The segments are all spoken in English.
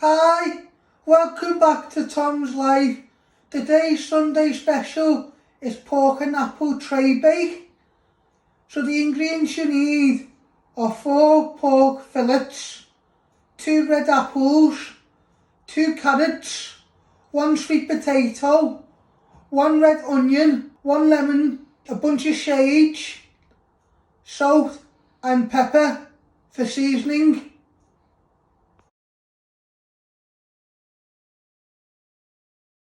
Hi, welcome back to Tom's Life. Today's Sunday special is pork and apple tray bake. So the ingredients you need are 4 pork fillets, 2 red apples, 2 carrots, 1 sweet potato, 1 red onion, 1 lemon, a bunch of sage, salt and pepper for seasoning.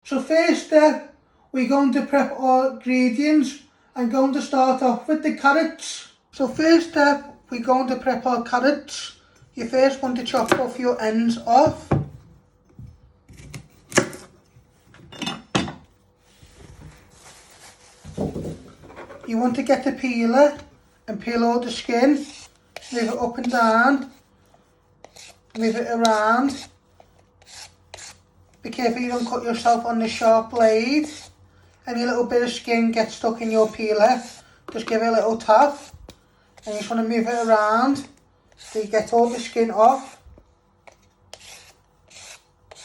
So first step, we're going to prep our ingredients. I'm going to start off with the carrots. So first step, we're going to prep our carrots. You first want to chop off your ends off. You want to get the peeler and peel all the skin. Move it up and down. Move it around. Be careful you don't cut yourself on the sharp blade. Any little bit of skin gets stuck in your peeler, just give it a little tap. And you just want to move it around so you get all the skin off.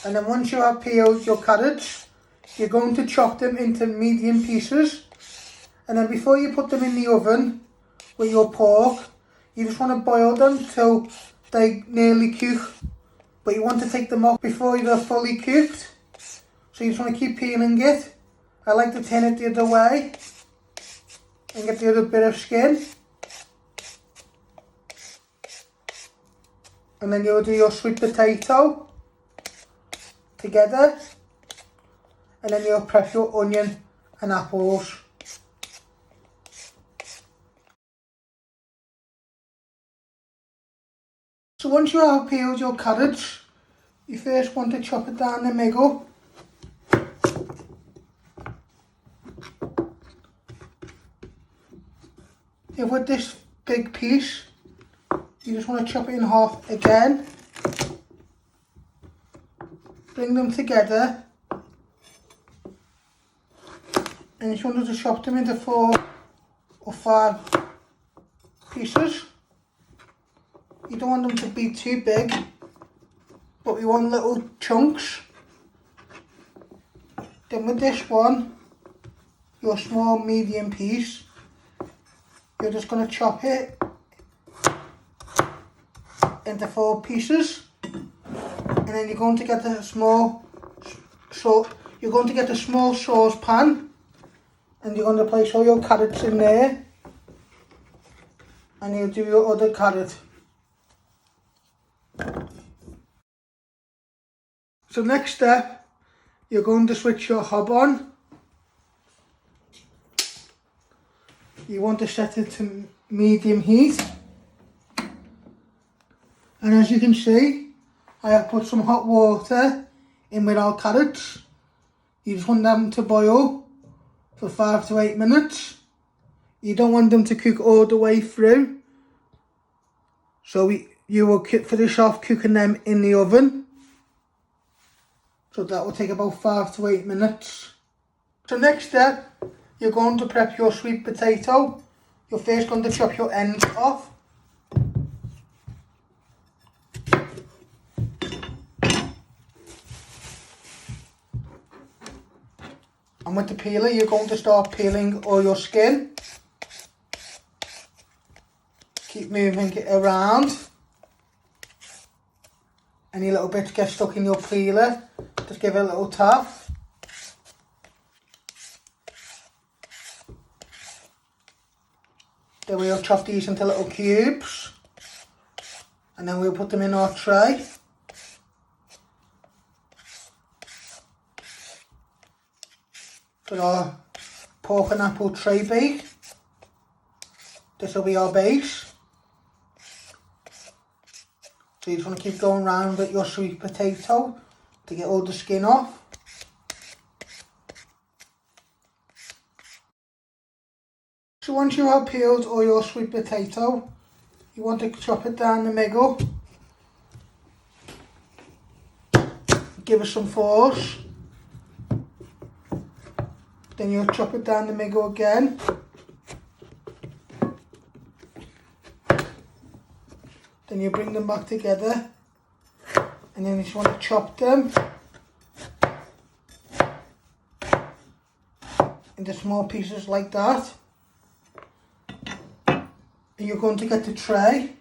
And then once you have peeled your carrots, you're going to chop them into medium pieces. And then before you put them in the oven with your pork, you just want to boil them till they nearly cook. But you want to take them off before they're fully cooked. So you just want to keep peeling it. I like to turn it the other way and get the other bit of skin. And then you'll do your sweet potato together. And then you'll prep your onion and apples. So once you have peeled your carrots, you first want to chop it down the middle. If with this big piece, you just want to chop it in half again. Bring them together. And you just want to chop them into 4 or 5 pieces. You don't want them to be too big, but we want little chunks. Then with this one, your small medium piece, you're just going to chop it into 4 pieces. And then you're going to get a small saucepan, and you're going to place all your carrots in there, and you'll do your other carrot. So next step, you're going to switch your hob on. You want to set it to medium heat. And as you can see, I have put some hot water in with our carrots. You just want them to boil for 5 to 8 minutes. You don't want them to cook all the way through. So you will finish off cooking them in the oven. So that will take about 5 to 8 minutes. So next step, you're going to prep your sweet potato. You're first going to chop your ends off. And with the peeler, you're going to start peeling all your skin. Keep moving it around. Any little bits get stuck in your peeler, just give it a little tap. Then we'll chop these into little cubes. And then we'll put them in our tray. For our pork and apple tray bake. This will be our base. So you just want to keep going around with your sweet potato to get all the skin off. So once you have peeled all your sweet potato, you want to chop it down the middle. Give it some force. Then you'll chop it down the middle again. Then you bring them back together. And then you just want to chop them into small pieces like that. And you're going to get the tray.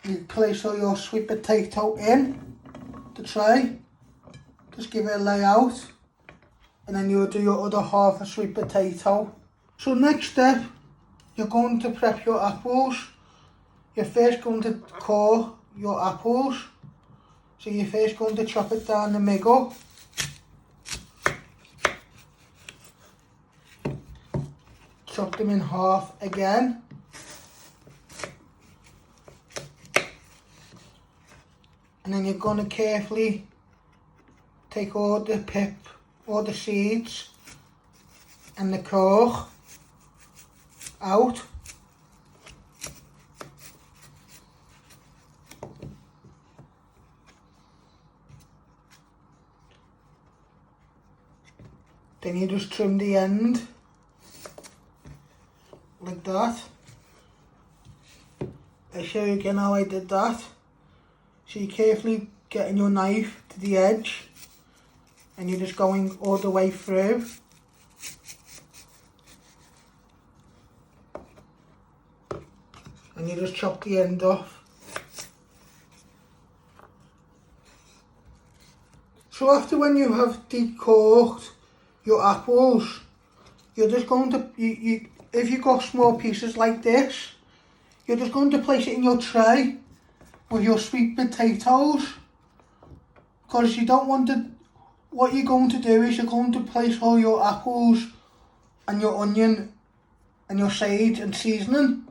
You place all your sweet potato in the tray. Just give it a layout. And then you'll do your other half of sweet potato. So next step, you're going to prep your apples. You're first going to core your apples. So you're first going to chop it down the middle. Chop them in half again. And then you're going to carefully take all the pip, all the seeds and the core out. Then you just trim the end like that. I'll show you again how I did that. So you're carefully getting your knife to the edge and you're just going all the way through. And you just chop the end off. So after when you have decorked your apples, you're just going to, if you've got small pieces like this, you're just going to place it in your tray with your sweet potatoes. Because you don't want to, what you're going to do is you're going to place all your apples and your onion and your sage and seasoning.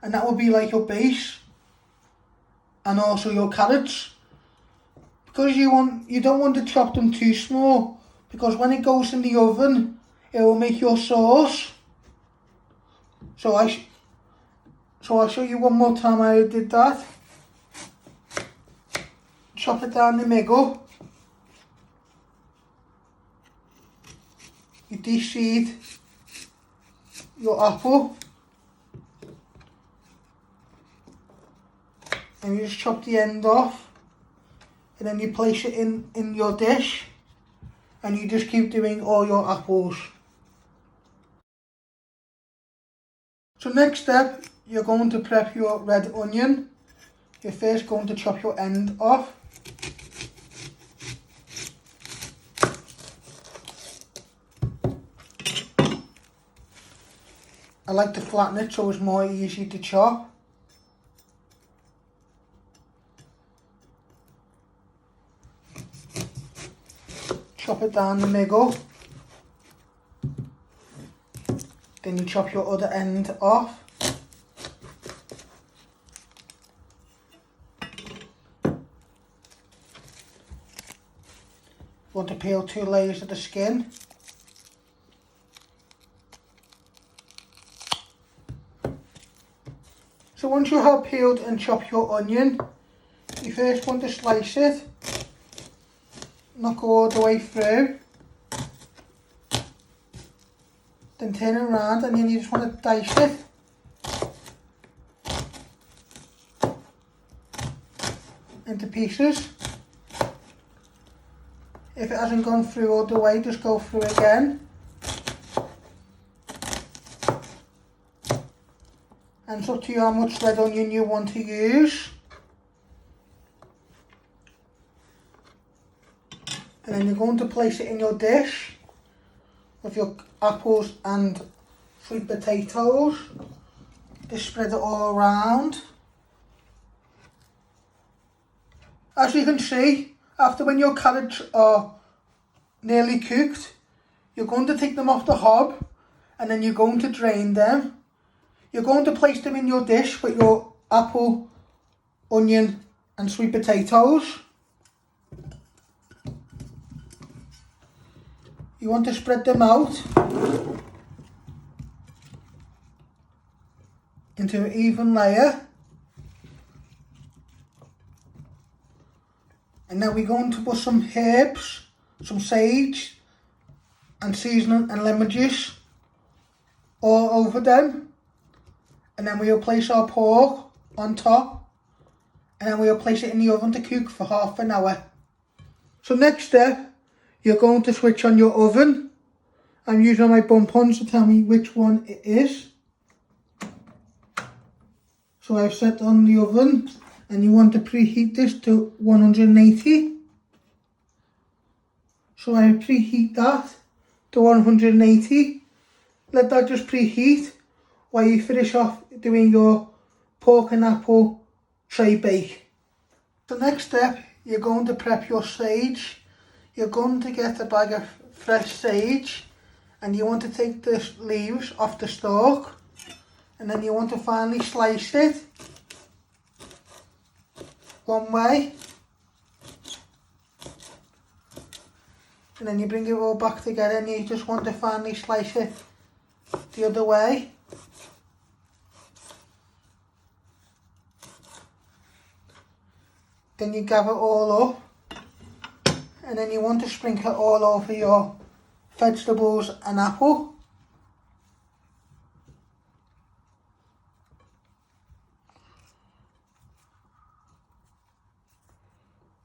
And that will be like your base. And also your carrots. Because you don't want to chop them too small. Because when it goes in the oven, it will make your sauce. So I'll show you one more time how I did that. Chop it down the middle. You de-seed your apple. And you just chop the end off. And then you place it in your dish. And you just keep doing all your apples. So next step, you're going to prep your red onion. You're first going to chop your end off. I like to flatten it so it's more easy to chop. Chop it down the middle. Then you chop your other end off. You want to peel 2 layers of the skin. So once you have peeled and chopped your onion, you first want to slice it. Not go all the way through. Then turn it around and then you just want to dice it. Into pieces. If it hasn't gone through all the way, just go through again. And it's up to you how much red onion you want to use. And then you're going to place it in your dish with your apples and sweet potatoes. Just spread it all around. As you can see, after when your carrots are nearly cooked, you're going to take them off the hob and then you're going to drain them. You're going to place them in your dish with your apple, onion and sweet potatoes. You want to spread them out into an even layer. And then we're going to put some herbs, some sage and seasoning and lemon juice all over them. And then we'll place our pork on top and then we'll place it in the oven to cook for half an hour. So next step, you're going to switch on your oven. I'm using my bump-ons to tell me which one it is. So I've set on the oven, and you want to preheat this to 180. So I preheat that to 180. Let that just preheat while you finish off doing your pork and apple tray bake. The next step, you're going to prep your sage. You're going to get a bag of fresh sage, and you want to take the leaves off the stalk, and then you want to finely slice it one way, and then you bring it all back together, and you just want to finely slice it the other way. Then you gather it all up, and then you want to sprinkle it all over your vegetables and apple.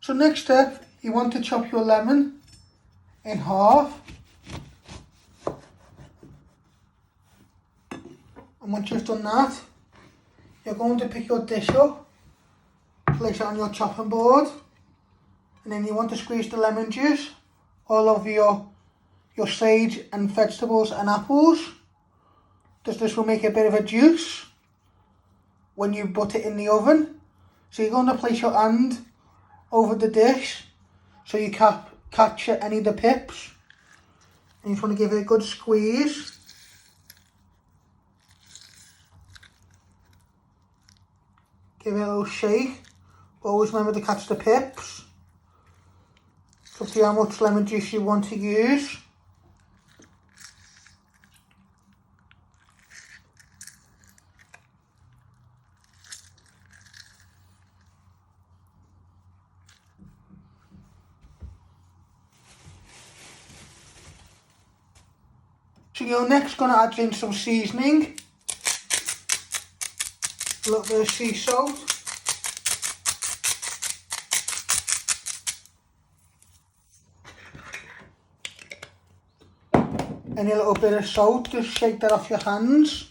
So next step, you want to chop your lemon in half. And once you've done that, you're going to pick your dish up, place it on your chopping board, and then you want to squeeze the lemon juice all over your sage and vegetables and apples. This will make a bit of a juice when you put it in the oven. So you're going to place your hand over the dish so you catch any of the pips, and you just want to give it a good squeeze. Give it a little shake, but always remember to catch the pips. So see how much lemon juice you want to use. So you're next going to add in some seasoning, a little bit of sea salt, and a little bit of salt. Just shake that off your hands.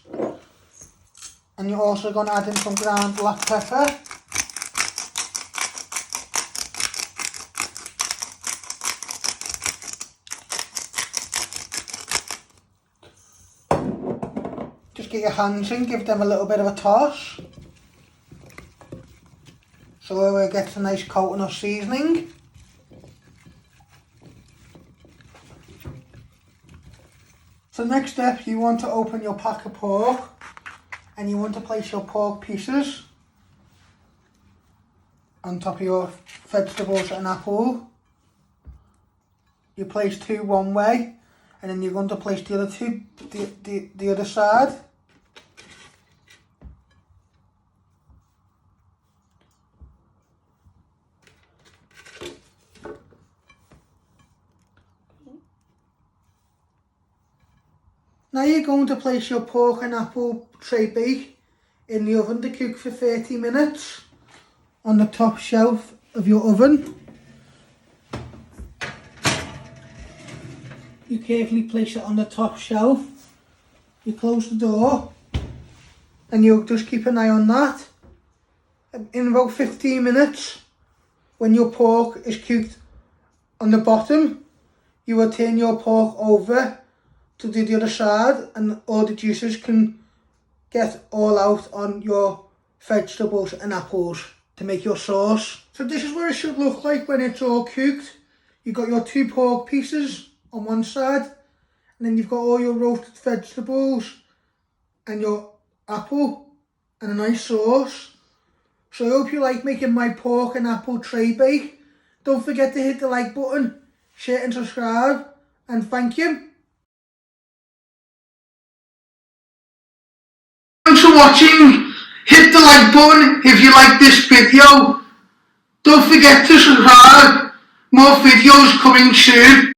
And you're also going to add in some ground black pepper. Just get your hands in, give them a little bit of a toss, so it gets a nice coating of seasoning. So next step, you want to open your pack of pork, and you want to place your pork pieces on top of your vegetables and apple. You place two one way, and then you're going to place the other two the other side. Now you're going to place your pork and apple tray bake in the oven to cook for 30 minutes on the top shelf of your oven. You carefully place it on the top shelf. You close the door, and you'll just keep an eye on that. In about 15 minutes, when your pork is cooked on the bottom, you will turn your pork over to do the other side, and all the juices can get all out on your vegetables and apples to make your sauce. So this is what it should look like when it's all cooked. You've got your two pork pieces on one side, and then you've got all your roasted vegetables and your apple and a nice sauce. So I hope you like making my pork and apple tray bake. Don't forget to hit the like button, share and subscribe, and thank you. Thanks for watching. Hit the like button if you like this video. Don't forget to subscribe. More videos coming soon.